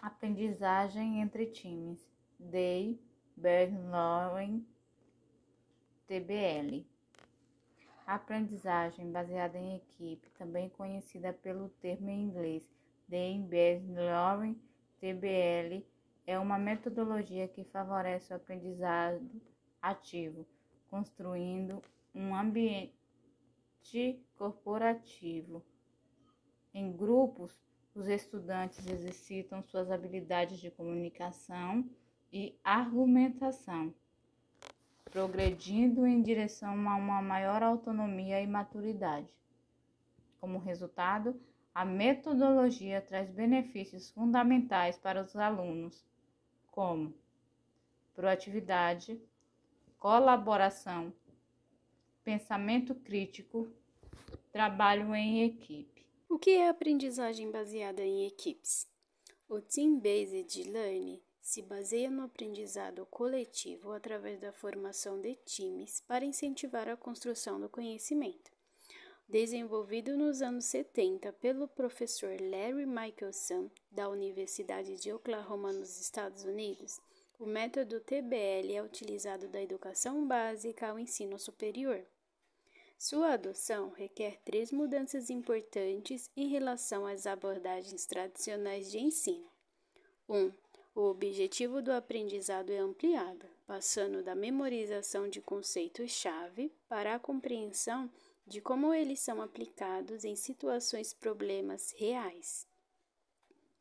Aprendizagem entre times. Day, Bernlowen, TBL. Aprendizagem baseada em equipe, também conhecida pelo termo em inglês Day, Bernlowen, TBL, é uma metodologia que favorece o aprendizado ativo, construindo um ambiente corporativo. Em grupos, os estudantes exercitam suas habilidades de comunicação e argumentação, progredindo em direção a uma maior autonomia e maturidade. Como resultado, a metodologia traz benefícios fundamentais para os alunos, como proatividade, colaboração, pensamento crítico, trabalho em equipe. O que é aprendizagem baseada em equipes? O Team-Based Learning se baseia no aprendizado coletivo através da formação de times para incentivar a construção do conhecimento. Desenvolvido nos anos 70 pelo professor Larry Michelson, da Universidade de Oklahoma, nos Estados Unidos, o método TBL é utilizado da educação básica ao ensino superior. Sua adoção requer 3 mudanças importantes em relação às abordagens tradicionais de ensino. 1. O objetivo do aprendizado é ampliado, passando da memorização de conceitos-chave para a compreensão de como eles são aplicados em situações problemas reais.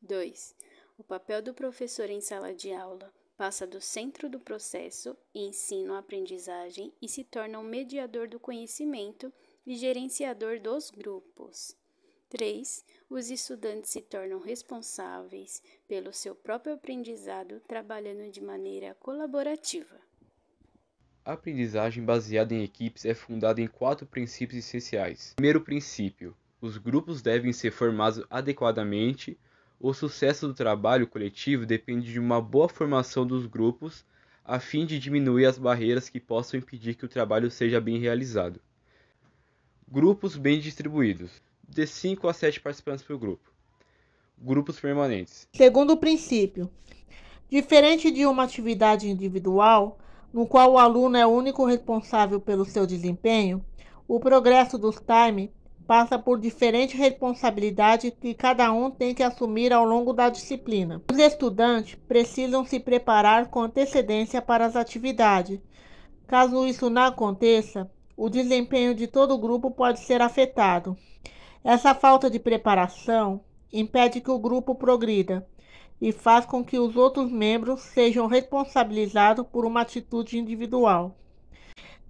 2. O papel do professor em sala de aula passa do centro do processo ensino-aprendizagem e se torna um mediador do conhecimento e gerenciador dos grupos. 3. Os estudantes se tornam responsáveis pelo seu próprio aprendizado, trabalhando de maneira colaborativa. A aprendizagem baseada em equipes é fundada em 4 princípios essenciais. Primeiro princípio: os grupos devem ser formados adequadamente. O sucesso do trabalho coletivo depende de uma boa formação dos grupos, a fim de diminuir as barreiras que possam impedir que o trabalho seja bem realizado. Grupos bem distribuídos, de 5 a 7 participantes por grupo. Grupos permanentes. Segundo princípio, diferente de uma atividade individual, no qual o aluno é o único responsável pelo seu desempenho, o progresso dos time passa por diferentes responsabilidades que cada um tem que assumir ao longo da disciplina. Os estudantes precisam se preparar com antecedência para as atividades. Caso isso não aconteça, o desempenho de todo o grupo pode ser afetado. Essa falta de preparação impede que o grupo progrida e faz com que os outros membros sejam responsabilizados por uma atitude individual.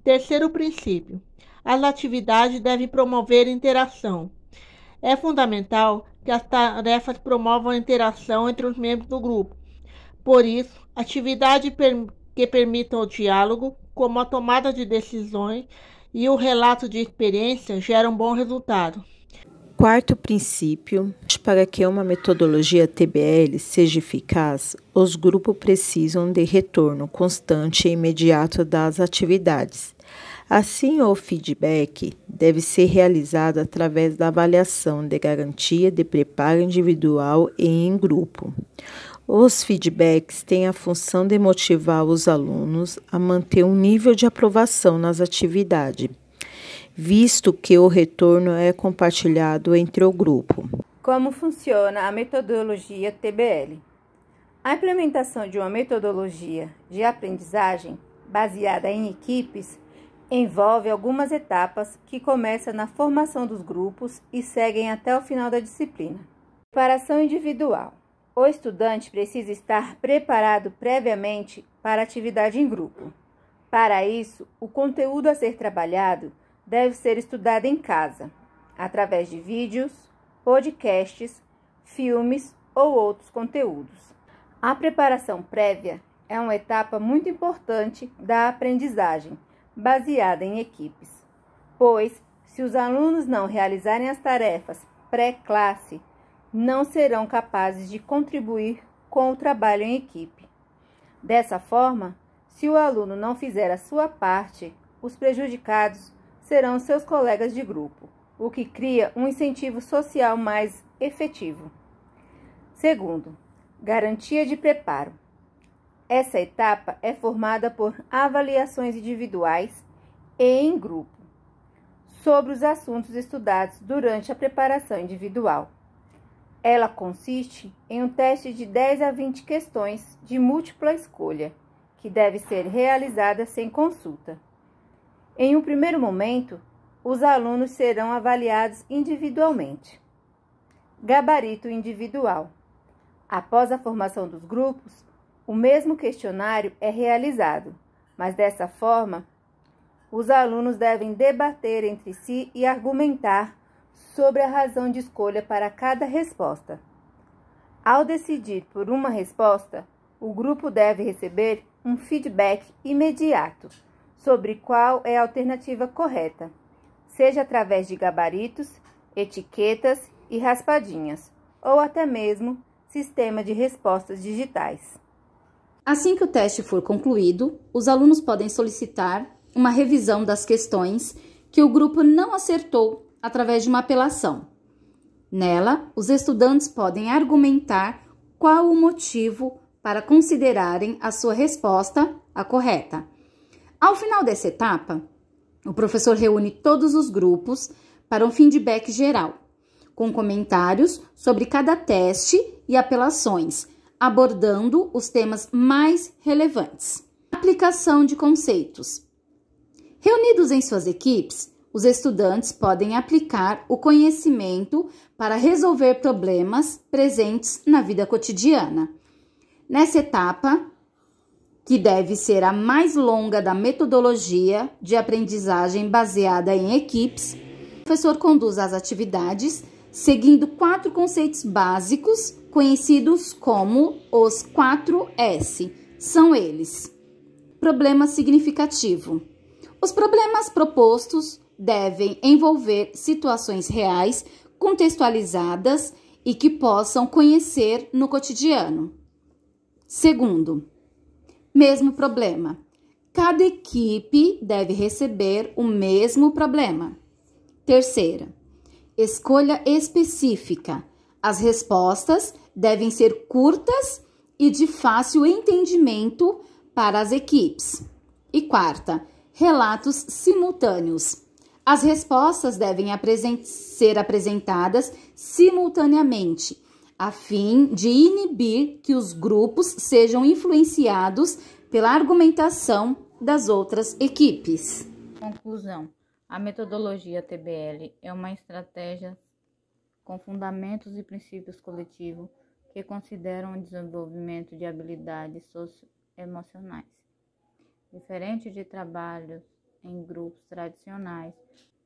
Terceiro princípio: as atividades devem promover interação. É fundamental que as tarefas promovam a interação entre os membros do grupo. Por isso, atividades que permitam o diálogo, como a tomada de decisões e o relato de experiência, geram bom resultado. Quarto princípio: para que uma metodologia TBL seja eficaz, os grupos precisam de retorno constante e imediato das atividades. Assim, o feedback deve ser realizado através da avaliação de garantia de preparo individual e em grupo. Os feedbacks têm a função de motivar os alunos a manter um nível de aprovação nas atividades, visto que o retorno é compartilhado entre o grupo. Como funciona a metodologia TBL? A implementação de uma metodologia de aprendizagem baseada em equipes envolve algumas etapas que começam na formação dos grupos e seguem até o final da disciplina. Preparação individual. O estudante precisa estar preparado previamente para a atividade em grupo. Para isso, o conteúdo a ser trabalhado deve ser estudado em casa, através de vídeos, podcasts, filmes ou outros conteúdos. A preparação prévia é uma etapa muito importante da aprendizagem baseada em equipes, pois, se os alunos não realizarem as tarefas pré-classe, não serão capazes de contribuir com o trabalho em equipe. Dessa forma, se o aluno não fizer a sua parte, os prejudicados serão seus colegas de grupo, o que cria um incentivo social mais efetivo. Segundo, Garantia de preparo. Essa etapa é formada por avaliações individuais e em grupo sobre os assuntos estudados durante a preparação individual. Ela consiste em um teste de 10 a 20 questões de múltipla escolha, que deve ser realizada sem consulta. Em um primeiro momento, os alunos serão avaliados individualmente. Gabarito individual. Após a formação dos grupos, o mesmo questionário é realizado, mas dessa forma, os alunos devem debater entre si e argumentar sobre a razão de escolha para cada resposta. Ao decidir por uma resposta, o grupo deve receber um feedback imediato sobre qual é a alternativa correta, seja através de gabaritos, etiquetas e raspadinhas, ou até mesmo sistema de respostas digitais. Assim que o teste for concluído, os alunos podem solicitar uma revisão das questões que o grupo não acertou através de uma apelação. Nela, os estudantes podem argumentar qual o motivo para considerarem a sua resposta a correta. Ao final dessa etapa, o professor reúne todos os grupos para um feedback geral, com comentários sobre cada teste e apelações, abordando os temas mais relevantes. Aplicação de conceitos. Reunidos em suas equipes, os estudantes podem aplicar o conhecimento para resolver problemas presentes na vida cotidiana. Nessa etapa, que deve ser a mais longa da metodologia de aprendizagem baseada em equipes, o professor conduz as atividades seguindo 4 conceitos básicos conhecidos como os 4S. São eles: problema significativo. Os problemas propostos devem envolver situações reais, contextualizadas e que possam conhecer no cotidiano. Segundo, mesmo problema. Cada equipe deve receber o mesmo problema. Terceira, escolha específica. As respostas devem ser curtas e de fácil entendimento para as equipes. E quarta, relatos simultâneos. As respostas devem ser apresentadas simultaneamente, a fim de inibir que os grupos sejam influenciados pela argumentação das outras equipes. Conclusão. A metodologia TBL é uma estratégia com fundamentos e princípios coletivos que consideram o desenvolvimento de habilidades socioemocionais. Diferente de trabalhos em grupos tradicionais,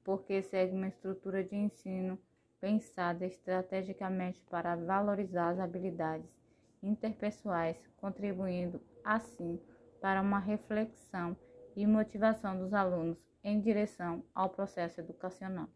porque segue uma estrutura de ensino pensada estrategicamente para valorizar as habilidades interpessoais, contribuindo, assim, para uma reflexão e motivação dos alunos em direção ao processo educacional.